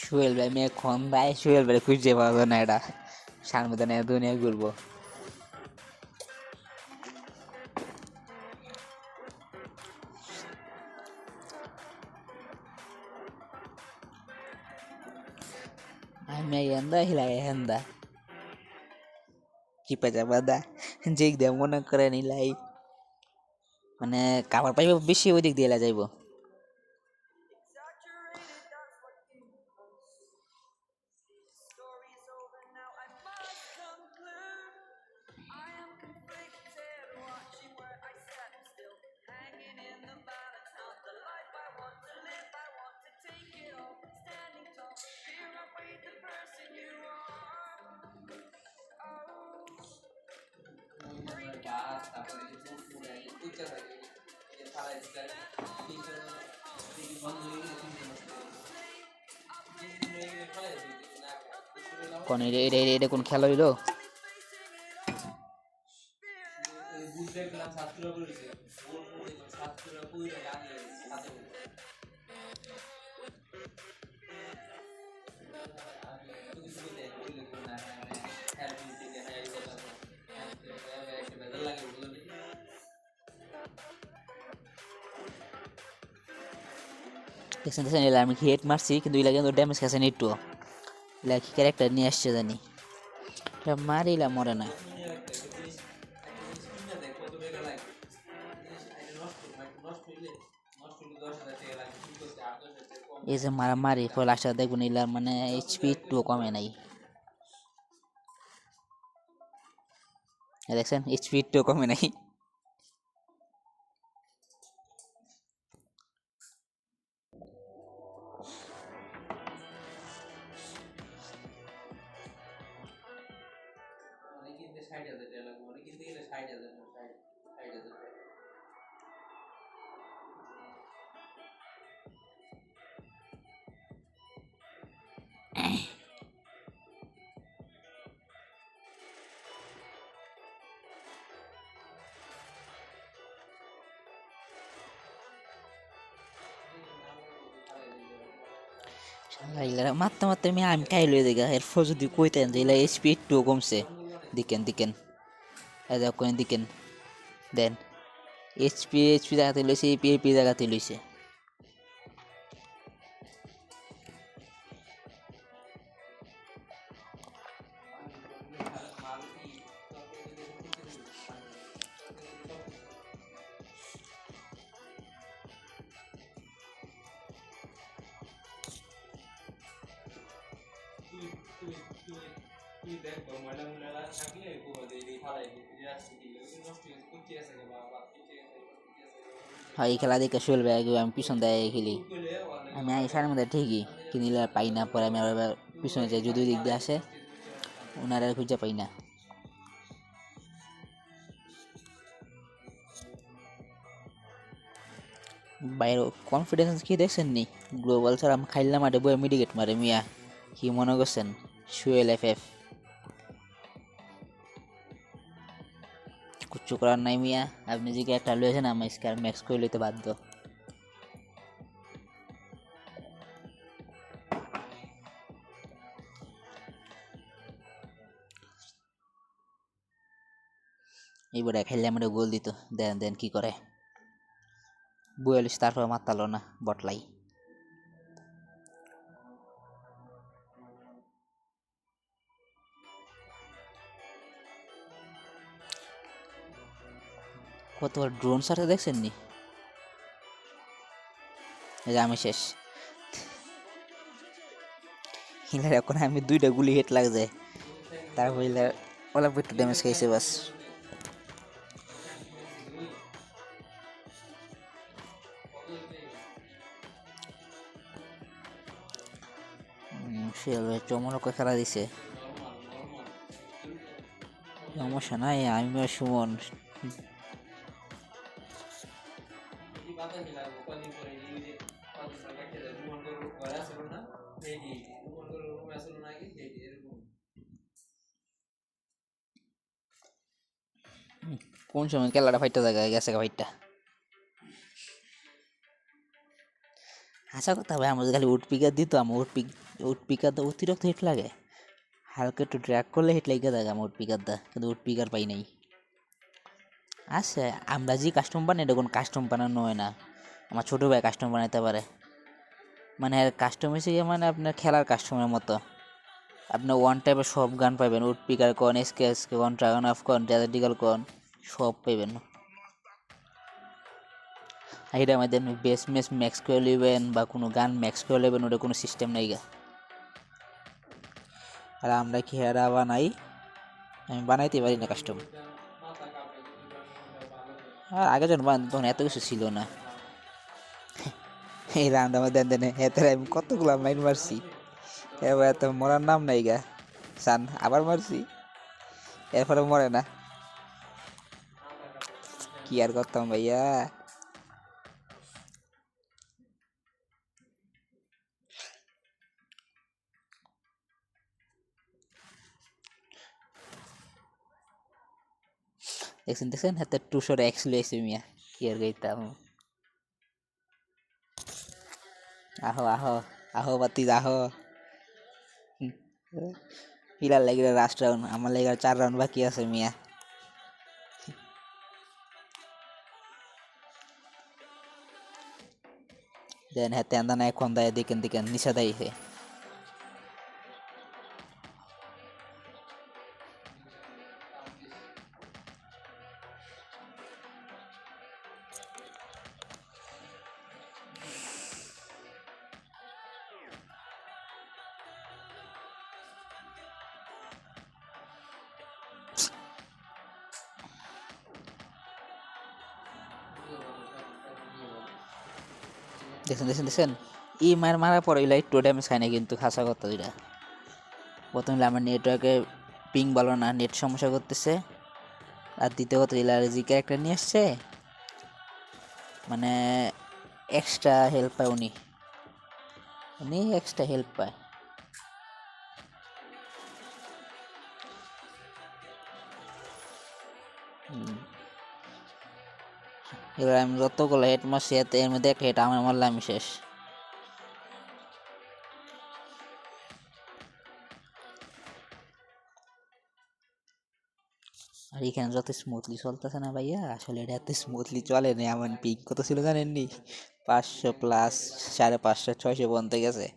সোহেল ভাই মেয়ে খন্দায় সোহেল ভাই খুঁজে পাবো না, এটা সামনে নিয়ে দুনিয়া ঘুরবো। আমি এন্দা হিলাই এন্দা চিপা চাপা দা যে দিয়ে মনে করে নিলাই, মানে কাপড় পাইব বেশি ওই দিক দিয়ে যাইব। কোন এটা কোন খেলা হইলো? আমি হেড মারছি কিন্তু ইলা কিন্তু ড্যামেজ খাচ্ছে না একটু, ইলা কি ক্যারেক্টার নিয়ে আসছে জানি, মারিলা মরে না। এই যে মারামারি ফল আসা দেখুন ইলার মানে এইচপি একটু কমে নাই, দেখছেন এইচপি একটু কমে নাই। মারতে মারতে আমি খাই লই দেখা, এরপর যদি কইতেন যে এইচপি একটু কমছে, দিকেন দিকেন কোন দিকেন দেন এইচপি জায়গাতে লইছে, পিএপি জায়গাতে লইছে। হ্যাঁ এই খেলা দেখে সোহেল ভাই আমি পিছন দেয় খেলি, আমি সারের মধ্যে ঠিকই কিনিলে পাই না, পরে আমি আবার পিছনে যাই, যদি দিক দিয়ে আসে ওনারা খুঁজে পাই না। বাইরে কনফিডেন্স কি দেখছেন নি? গ্লোবাল স্যার আমি খাইলাম মাঠে বই মিডিকেট মারে মিয়া, কি মনে করছেন? সোহেল এফ কিচ্ছু করার নাই মিয়া, আপনি যে একটা লয়েছেন আমি স্কার ম্যাক্স করে লইতে বাধ্য। এইবারে খেললে আমার গোল দিত, দেন দেন কি করে 42, তারপর মাতালো না বটলাই। কতবার ড্রোন সারতে দেখছেন নি? এই যে আমি শেষ, হিলার এখন আমি 2টা গুলি হেট লাগ যায়, তারপর হিলার অল্প একটু ড্যামেজ খাইছে বাস। সোহেল ভাই চমৎকার খেলা দিছে। সমস্যা নাই, আমিও সুমন। কোন সময় খেলাটা ফাইটটা জায়গায় গেছে ফাইটটা। আশা কথা ভাই, আমাদের খালি উড পিকার দিত, আমার উড পিকার তো অতিরিক্ত হিট লাগে। হালকা একটু ড্র্যাগ করলে হিট লাগে থাকে আমার উড পিকার দা, কিন্তু উড পিকার পাই নাই। আচ্ছা, আমরা যে কাস্টম বানাই এটা কোনো কাস্টম বানানো হয় না, আমার ছোটো ভাই কাস্টম বানাইতে পারে। মানে কাস্টম হয়েছে গিয়ে মানে আপনার খেলার কাস্টমের মতো। আপনি ওয়ান টাইপের সব গান পাবেন, উড পিকার কন, এসকেএস কন, ড্রাগন অফ কন, ড্যাজার্টিক্যাল কন, সব পাবেন। এটা আমাদের বেস মেস ম্যাক্স করে নেবেন বা কোনো গান ম্যাক্স করে নেবেন, ওটা কোনো সিস্টেম নেই গা। আর আমরা কি হেরা বানাই, আমি বানাইতে পারি না কাস্টম। আর আগে যখন বানাতাম তখন এত কিছু ছিল না। এই রাউন্ড আমার দেন দেন এতে আমি কতগুলো মাইন মারছি, এবার এত মরার নাম নাই গা। সান আবার মারছি, এরপরে মরে না, কি আর করতাম ভাইয়া। দেখছেন দেখছেন হাতে টুশোর এক্স লইছে মিয়া, কি আর গাইতাম। আহো আহো, আহো বাতি আহো। হিলার লাগে লাস্ট রাউন্ড, আমার লাগে 4 রাউন্ড বাকি আছে মিয়া। দেন হাতে আন্দা নাই কোন দায় দিকেন দিকেন নিশা দাইছে। দেখছেন দেখছেন দেখছেন, ই মার মারার পর এগুলা একটু ড্যামেজ খায় না, কিন্তু খাসা কথা যেটা। প্রথমে আমার নেটওয়ার্কে পিং ভালো না, নেট সমস্যা করতেছে। আর দ্বিতীয় কথা এলার যে ক্যারেক্টার নিয়ে আসছে, মানে এক্সট্রা হেল্প পায় উনি, উনি এক্সট্রা হেল্প পায়। এবার আমি যতগুলো হেড মারছি এর মধ্যে একটা হেড আমার মারলাম আমি শেষ। আর এখানে যত স্মুথলি চলতেছে না ভাইয়া, আসলে এটা এত স্মুথলি চলে না। আমার পিক কত ছিল জানেননি? 500 প্লাস, 550, 600 পর্যন্ত গেছে।